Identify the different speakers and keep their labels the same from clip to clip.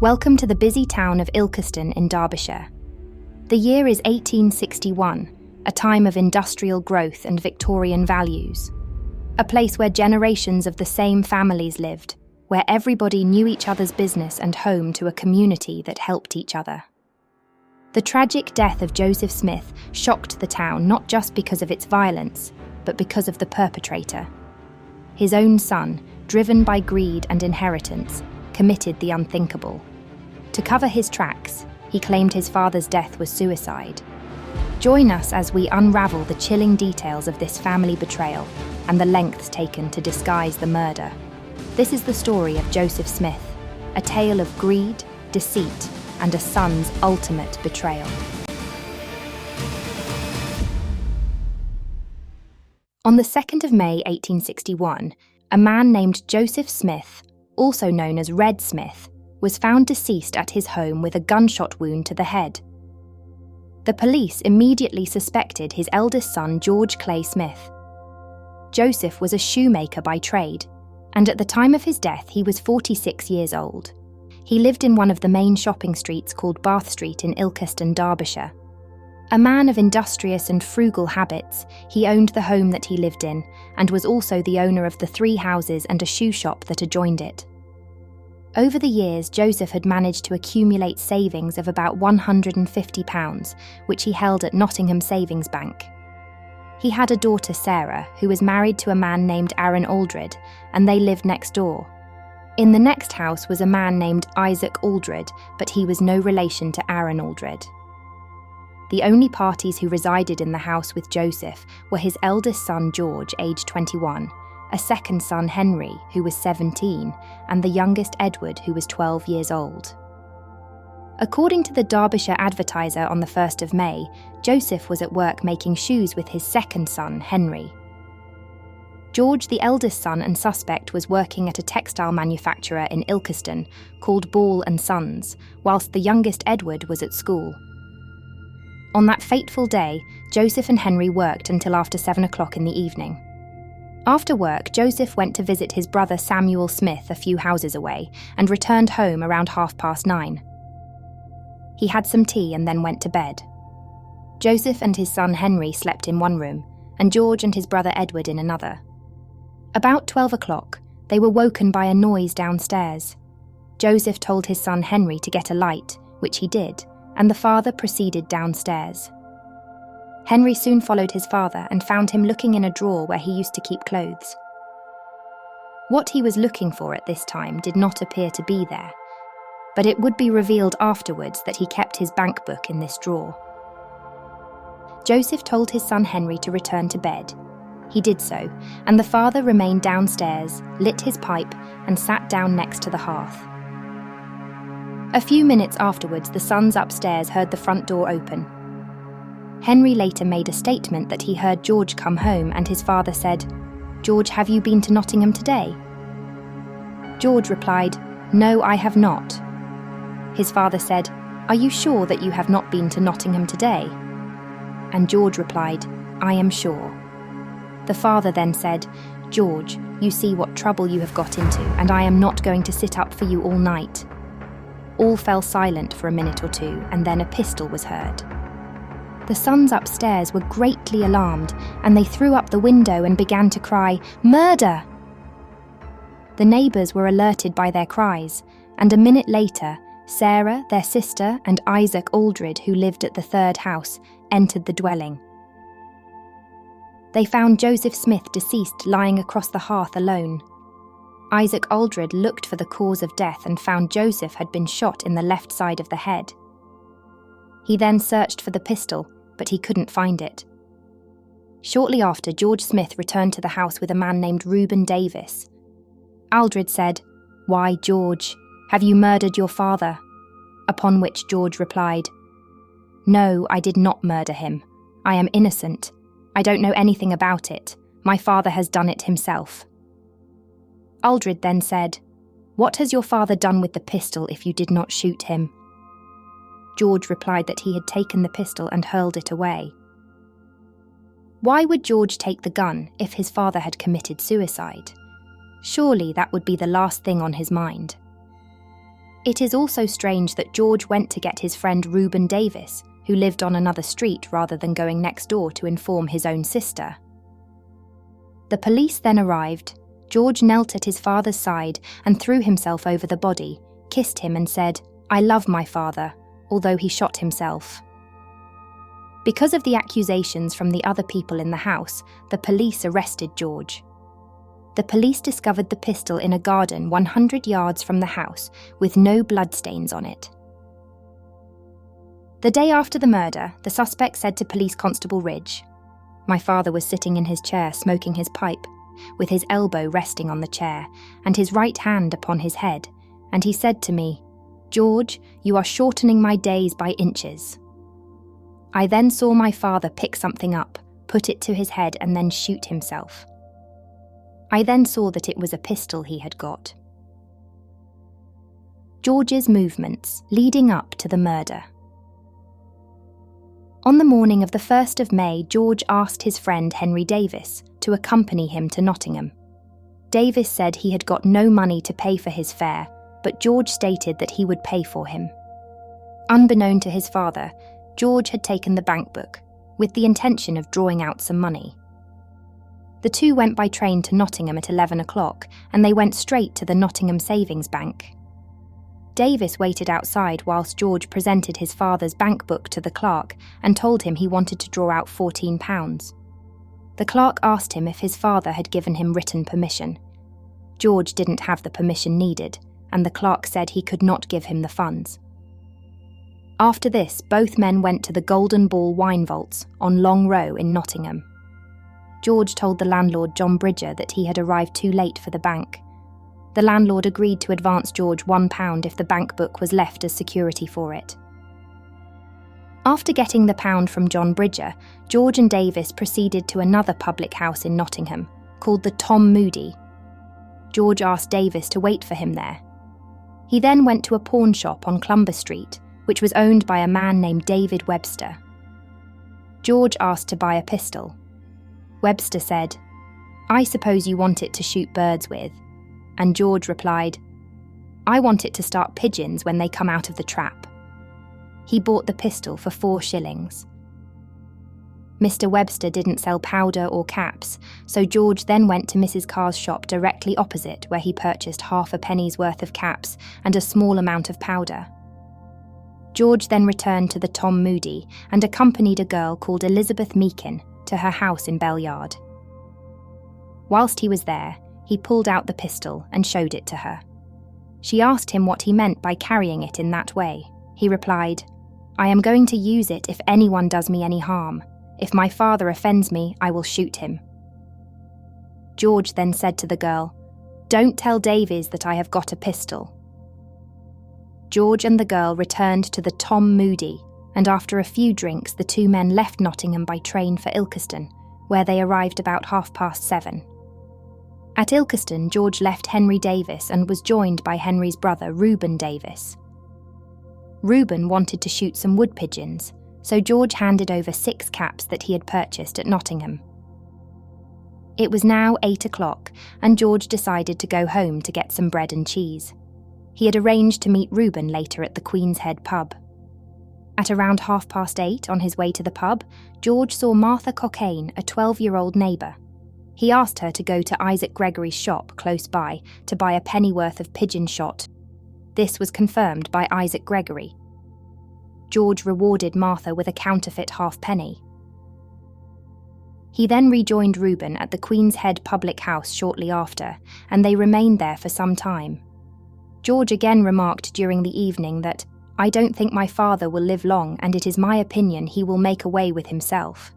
Speaker 1: Welcome to the busy town of Ilkeston in Derbyshire. The year is 1861, a time of industrial growth and Victorian values. A place where generations of the same families lived, where everybody knew each other's business and home to a community that helped each other. The tragic death of Joseph Smith shocked the town not just because of its violence, but because of the perpetrator. His own son, driven by greed and inheritance, committed the unthinkable. To cover his tracks, he claimed his father's death was suicide. Join us as we unravel the chilling details of this family betrayal and the lengths taken to disguise the murder. This is the story of Joseph Smith, a tale of greed, deceit, and a son's ultimate betrayal. On the 2nd of May 1861, a man named Joseph Smith, also known as Red Smith, was found deceased at his home with a gunshot wound to the head. The police immediately suspected his eldest son, George Clay Smith. Joseph was a shoemaker by trade, and at the time of his death he was 46 years old. He lived in one of the main shopping streets called Bath Street in Ilkeston, Derbyshire. A man of industrious and frugal habits, he owned the home that he lived in and was also the owner of the 3 houses and a shoe shop that adjoined it. Over the years, Joseph had managed to accumulate savings of about £150, which he held at Nottingham Savings Bank. He had a daughter, Sarah, who was married to a man named Aaron Aldred, and they lived next door. In the next house was a man named Isaac Aldred, but he was no relation to Aaron Aldred. The only parties who resided in the house with Joseph were his eldest son, George, aged 21, a second son, Henry, who was 17, and the youngest, Edward, who was 12 years old. According to the Derbyshire Advertiser on the 1st of May, Joseph was at work making shoes with his second son, Henry. George, the eldest son and suspect, was working at a textile manufacturer in Ilkeston called Ball & Sons, whilst the youngest, Edward, was at school. On that fateful day, Joseph and Henry worked until after 7 o'clock in the evening. After work, Joseph went to visit his brother Samuel Smith a few houses away and returned home around 9:30. He had some tea and then went to bed. Joseph and his son Henry slept in one room, and George and his brother Edward in another. About 12 o'clock, they were woken by a noise downstairs. Joseph told his son Henry to get a light, which he did, and the father proceeded downstairs. Henry soon followed his father and found him looking in a drawer where he used to keep clothes. What he was looking for at this time did not appear to be there, but it would be revealed afterwards that he kept his bank book in this drawer. Joseph told his son Henry to return to bed. He did so, and the father remained downstairs, lit his pipe, and sat down next to the hearth. A few minutes afterwards, the sons upstairs heard the front door open. Henry later made a statement that he heard George come home, and his father said, "George, have you been to Nottingham today?" George replied, "No, I have not." His father said, "Are you sure that you have not been to Nottingham today?" And George replied, "I am sure." The father then said, "George, you see what trouble you have got into, and I am not going to sit up for you all night." All fell silent for a minute or two, and then a pistol was heard. The sons upstairs were greatly alarmed, and they threw up the window and began to cry, "Murder!" The neighbours were alerted by their cries, and a minute later, Sarah, their sister, and Isaac Aldred, who lived at the 3rd house, entered the dwelling. They found Joseph Smith deceased, lying across the hearth alone. Isaac Aldred looked for the cause of death and found Joseph had been shot in the left side of the head. He then searched for the pistol, but he couldn't find it. Shortly after, George Smith returned to the house with a man named Reuben Davis. Aldred said, "Why, George, have you murdered your father?" Upon which George replied, "No, I did not murder him. I am innocent. I don't know anything about it. My father has done it himself." Aldred then said, "What has your father done with the pistol if you did not shoot him?" George replied that he had taken the pistol and hurled it away. Why would George take the gun if his father had committed suicide? Surely that would be the last thing on his mind. It is also strange that George went to get his friend Reuben Davis, who lived on another street, rather than going next door to inform his own sister. The police then arrived. George knelt at his father's side and threw himself over the body, kissed him and said, "I love my father," although he shot himself. Because of the accusations from the other people in the house, the police arrested George. The police discovered the pistol in a garden 100 yards from the house with no bloodstains on it. The day after the murder, the suspect said to Police Constable Ridge, "My father was sitting in his chair smoking his pipe, with his elbow resting on the chair and his right hand upon his head, and he said to me, 'George, you are shortening my days by inches.' I then saw my father pick something up, put it to his head and then shoot himself. I then saw that it was a pistol he had got." George's movements leading up to the murder. On the morning of the 1st of May, George asked his friend Henry Davis to accompany him to Nottingham. Davis said he had got no money to pay for his fare, but George stated that he would pay for him. Unbeknown to his father, George had taken the bank book, with the intention of drawing out some money. The two went by train to Nottingham at 11 o'clock, and they went straight to the Nottingham Savings Bank. Davis waited outside whilst George presented his father's bank book to the clerk and told him he wanted to draw out £14. The clerk asked him if his father had given him written permission. George didn't have the permission needed, and the clerk said he could not give him the funds. After this, both men went to the Golden Ball wine vaults on Long Row in Nottingham. George told the landlord, John Bridger, that he had arrived too late for the bank. The landlord agreed to advance George £1 if the bank book was left as security for it. After getting the pound from John Bridger, George and Davis proceeded to another public house in Nottingham, called the Tom Moody. George asked Davis to wait for him there. He then went to a pawn shop on Clumber Street, which was owned by a man named David Webster. George asked to buy a pistol. Webster said, "I suppose you want it to shoot birds with," and George replied, "I want it to start pigeons when they come out of the trap." He bought the pistol for 4 shillings. Mr. Webster didn't sell powder or caps, so George then went to Mrs. Carr's shop directly opposite, where he purchased half a penny's worth of caps and a small amount of powder. George then returned to the Tom Moody and accompanied a girl called Elizabeth Meakin to her house in Bell Yard. Whilst he was there, he pulled out the pistol and showed it to her. She asked him what he meant by carrying it in that way. He replied, "I am going to use it if anyone does me any harm. If my father offends me, I will shoot him." George then said to the girl, "Don't tell Davies that I have got a pistol." George and the girl returned to the Tom Moody, and after a few drinks the two men left Nottingham by train for Ilkeston, where they arrived about 7:30. At Ilkeston, George left Henry Davis and was joined by Henry's brother Reuben Davis. Reuben wanted to shoot some wood pigeons, so George handed over 6 caps that he had purchased at Nottingham. It was now 8 o'clock, and George decided to go home to get some bread and cheese. He had arranged to meet Reuben later at the Queen's Head pub. At around 8:30, on his way to the pub, George saw Martha Cockayne, a 12-year-old neighbour. He asked her to go to Isaac Gregory's shop close by to buy a pennyworth of pigeon shot. This was confirmed by Isaac Gregory. George rewarded Martha with a counterfeit halfpenny. He then rejoined Reuben at the Queen's Head public house shortly after, and they remained there for some time. George again remarked during the evening that, "I don't think my father will live long, and it is my opinion he will make away with himself."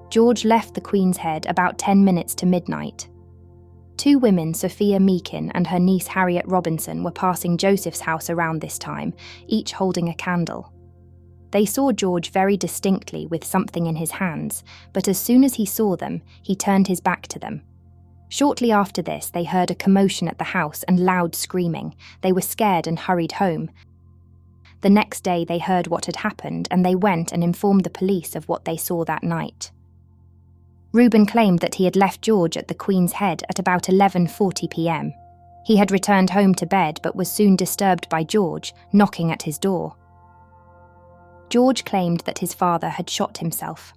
Speaker 1: George left the Queen's Head about 10 minutes to midnight. 2 women, Sophia Meakin and her niece Harriet Robinson, were passing Joseph's house around this time, each holding a candle. They saw George very distinctly with something in his hands, but as soon as he saw them, he turned his back to them. Shortly after this, they heard a commotion at the house and loud screaming. They were scared and hurried home. The next day they heard what had happened, and they went and informed the police of what they saw that night. Reuben claimed that he had left George at the Queen's Head at about 11:40 p.m. He had returned home to bed but was soon disturbed by George, knocking at his door. George claimed that his father had shot himself.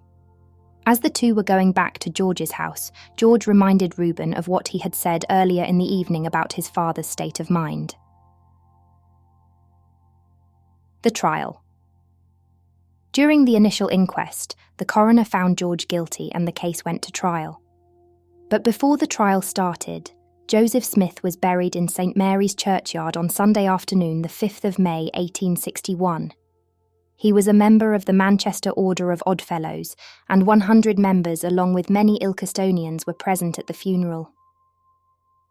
Speaker 1: As the two were going back to George's house, George reminded Reuben of what he had said earlier in the evening about his father's state of mind. The trial. During the initial inquest, the coroner found George guilty and the case went to trial. But before the trial started, Joseph Smith was buried in St Mary's churchyard on Sunday afternoon, the 5th of May 1861. He was a member of the Manchester Order of Oddfellows, and 100 members along with many Ilkestonians were present at the funeral.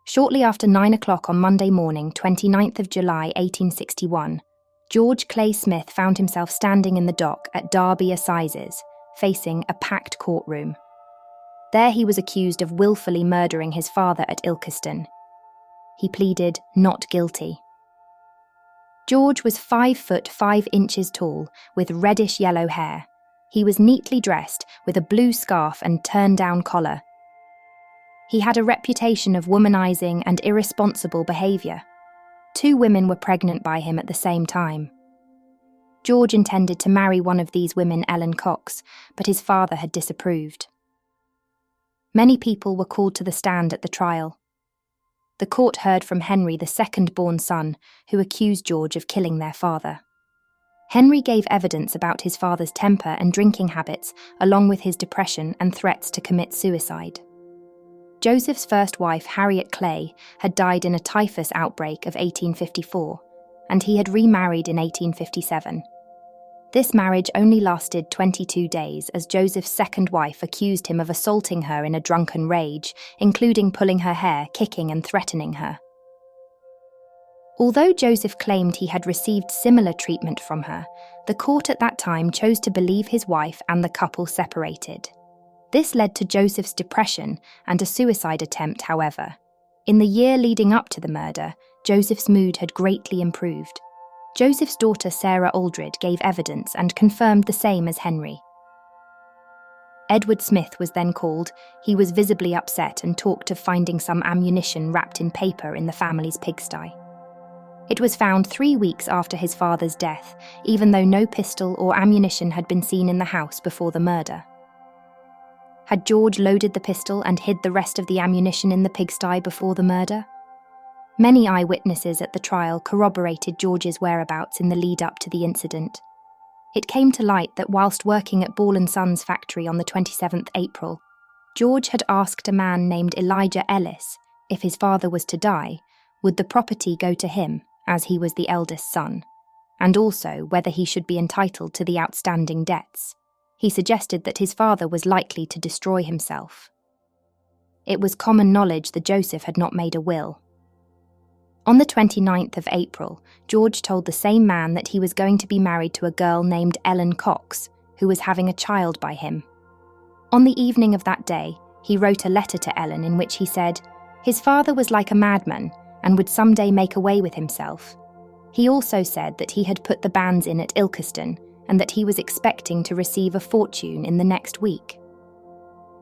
Speaker 1: Shortly after 9 o'clock on Monday morning, 29th of July 1861, George Clay Smith found himself standing in the dock at Derby Assizes, facing a packed courtroom. There he was accused of willfully murdering his father at Ilkeston. He pleaded not guilty. George was 5 foot 5 inches tall, with reddish-yellow hair. He was neatly dressed, with a blue scarf and turn-down collar. He had a reputation of womanizing and irresponsible behaviour. 2 women were pregnant by him at the same time. George intended to marry one of these women, Ellen Cox, but his father had disapproved. Many people were called to the stand at the trial. The court heard from Henry, the second-born son, who accused George of killing their father. Henry gave evidence about his father's temper and drinking habits, along with his depression and threats to commit suicide. Joseph's first wife, Harriet Clay, had died in a typhus outbreak of 1854, and he had remarried in 1857. This marriage only lasted 22 days, as Joseph's second wife accused him of assaulting her in a drunken rage, including pulling her hair, kicking and threatening her. Although Joseph claimed he had received similar treatment from her, the court at that time chose to believe his wife and the couple separated. This led to Joseph's depression and a suicide attempt, however. In the year leading up to the murder, Joseph's mood had greatly improved. Joseph's daughter Sarah Aldred gave evidence and confirmed the same as Henry. Edward Smith was then called. He was visibly upset and talked of finding some ammunition wrapped in paper in the family's pigsty. It was found 3 weeks after his father's death, even though no pistol or ammunition had been seen in the house before the murder. Had George loaded the pistol and hid the rest of the ammunition in the pigsty before the murder? Many eyewitnesses at the trial corroborated George's whereabouts in the lead-up to the incident. It came to light that whilst working at Ball & Sons factory on the 27th April, George had asked a man named Elijah Ellis if his father was to die, would the property go to him, as he was the eldest son, and also whether he should be entitled to the outstanding debts. He suggested that his father was likely to destroy himself. It was common knowledge that Joseph had not made a will. On the 29th of April, George told the same man that he was going to be married to a girl named Ellen Cox, who was having a child by him. On the evening of that day, he wrote a letter to Ellen in which he said his father was like a madman and would someday make away with himself. He also said that he had put the banns in at Ilkeston and that he was expecting to receive a fortune in the next week.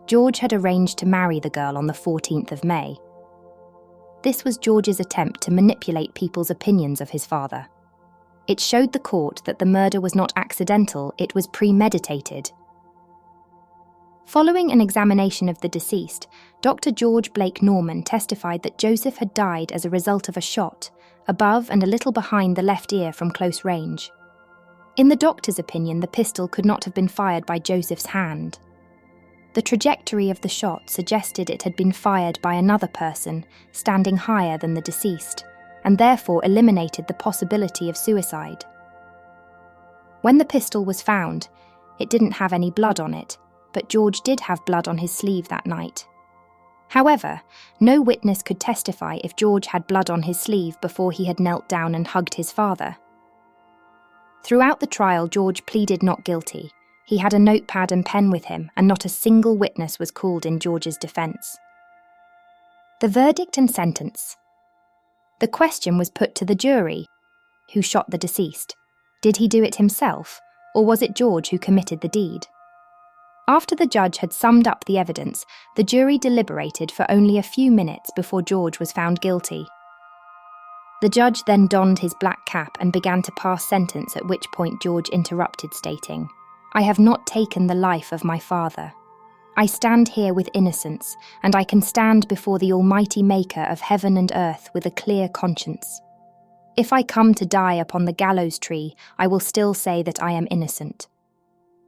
Speaker 1: George had arranged to marry the girl on the 14th of May. This was George's attempt to manipulate people's opinions of his father. It showed the court that the murder was not accidental, it was premeditated. Following an examination of the deceased, Dr. George Blake Norman testified that Joseph had died as a result of a shot, above and a little behind the left ear from close range. In the doctor's opinion, the pistol could not have been fired by Joseph's hand. The trajectory of the shot suggested it had been fired by another person, standing higher than the deceased, and therefore eliminated the possibility of suicide. When the pistol was found, it didn't have any blood on it, but George did have blood on his sleeve that night. However, no witness could testify if George had blood on his sleeve before he had knelt down and hugged his father. Throughout the trial, George pleaded not guilty. He had a notepad and pen with him, and not a single witness was called in George's defence. The verdict and sentence. The question was put to the jury. Who shot the deceased? Did he do it himself, or was it George who committed the deed? After the judge had summed up the evidence, the jury deliberated for only a few minutes before George was found guilty. The judge then donned his black cap and began to pass sentence, at which point George interrupted, stating, "I have not taken the life of my father. I stand here with innocence, and I can stand before the Almighty Maker of heaven and earth with a clear conscience. If I come to die upon the gallows tree, I will still say that I am innocent.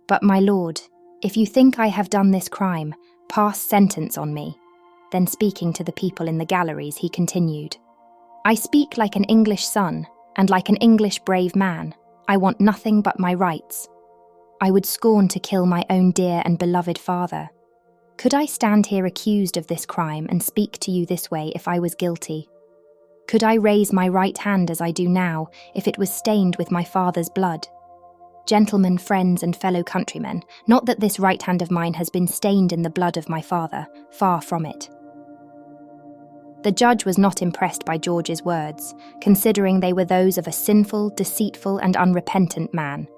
Speaker 1: But my lord, if you think I have done this crime, pass sentence on me." Then speaking to the people in the galleries, he continued, "I speak like an English son, and like an English brave man. I want nothing but my rights. I would scorn to kill my own dear and beloved father. Could I stand here accused of this crime and speak to you this way if I was guilty? Could I raise my right hand as I do now if it was stained with my father's blood? Gentlemen, friends, and fellow countrymen, not that this right hand of mine has been stained in the blood of my father, far from it." The judge was not impressed by George's words, considering they were those of a sinful, deceitful, and unrepentant man.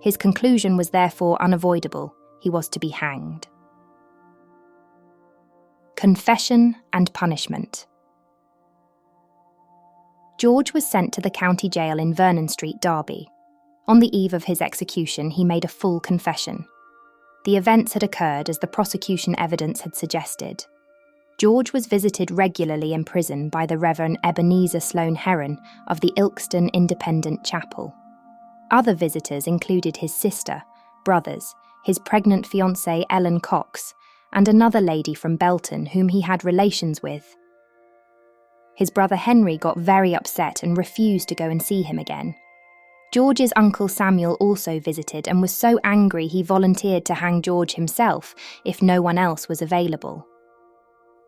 Speaker 1: His conclusion was therefore unavoidable: he was to be hanged. Confession and punishment. George was sent to the county jail in Vernon Street, Derby. On the eve of his execution, he made a full confession. The events had occurred as the prosecution evidence had suggested. George was visited regularly in prison by the Reverend Ebenezer Sloane Heron of the Ilkeston Independent Chapel. Other visitors included his sister, brothers, his pregnant fiancée Ellen Cox, and another lady from Belton whom he had relations with. His brother Henry got very upset and refused to go and see him again. George's uncle Samuel also visited and was so angry he volunteered to hang George himself if no one else was available.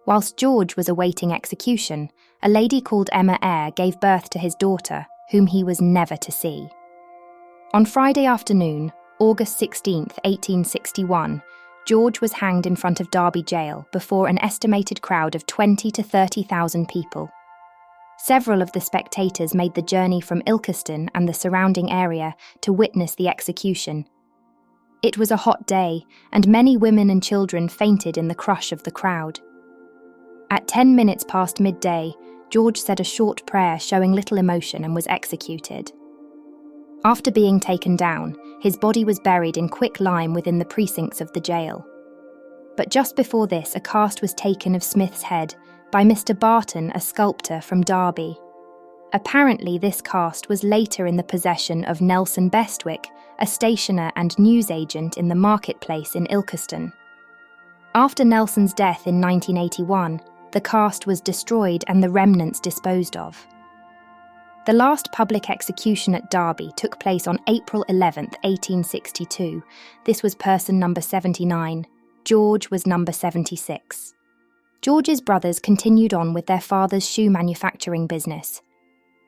Speaker 1: Whilst George was awaiting execution, a lady called Emma Eyre gave birth to his daughter, whom he was never to see. On Friday afternoon, August 16, 1861, George was hanged in front of Derby Jail before an estimated crowd of 20,000 to 30,000 people. Several of the spectators made the journey from Ilkeston and the surrounding area to witness the execution. It was a hot day, and many women and children fainted in the crush of the crowd. At 10 minutes past midday, George said a short prayer showing little emotion and was executed. After being taken down, his body was buried in quicklime within the precincts of the jail. But just before this, a cast was taken of Smith's head by Mr. Barton, a sculptor from Derby. Apparently, this cast was later in the possession of Nelson Bestwick, a stationer and newsagent in the marketplace in Ilkeston. After Nelson's death in 1981, the cast was destroyed and the remnants disposed of. The last public execution at Derby took place on April 11, 1862. This was person number 79. George was number 76. George's brothers continued on with their father's shoe manufacturing business.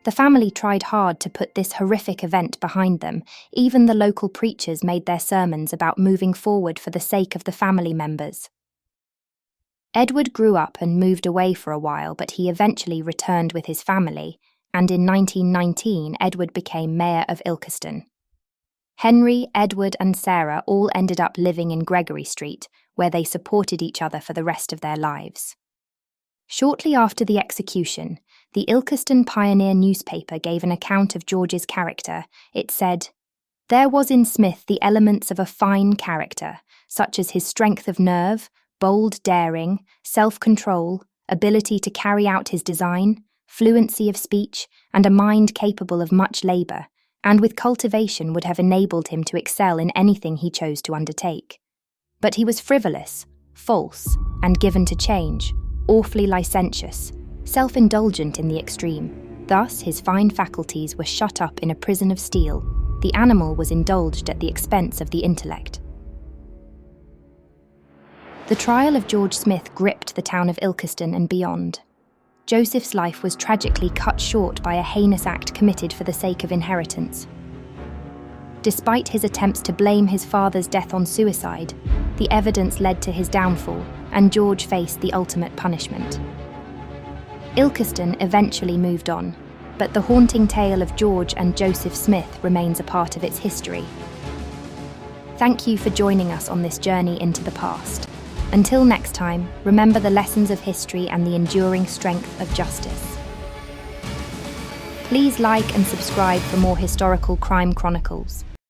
Speaker 1: The family tried hard to put this horrific event behind them. Even the local preachers made their sermons about moving forward for the sake of the family members. Edward grew up and moved away for a while, but he eventually returned with his family, and in 1919 Edward became mayor of Ilkeston. Henry, Edward and Sarah all ended up living in Gregory Street, where they supported each other for the rest of their lives. Shortly after the execution, the Ilkeston Pioneer newspaper gave an account of George's character. It said, "There was in Smith the elements of a fine character, such as his strength of nerve, bold daring, self-control, ability to carry out his design, fluency of speech, and a mind capable of much labour, and with cultivation would have enabled him to excel in anything he chose to undertake. But he was frivolous, false, and given to change, awfully licentious, self-indulgent in the extreme. Thus his fine faculties were shut up in a prison of steel. The animal was indulged at the expense of the intellect." The trial of George Smith gripped the town of Ilkeston and beyond. Joseph's life was tragically cut short by a heinous act committed for the sake of inheritance. Despite his attempts to blame his father's death on suicide, the evidence led to his downfall, and George faced the ultimate punishment. Ilkeston eventually moved on, but the haunting tale of George and Joseph Smith remains a part of its history. Thank you for joining us on this journey into the past. Until next time, remember the lessons of history and the enduring strength of justice. Please like and subscribe for more Historical Crime Chronicles.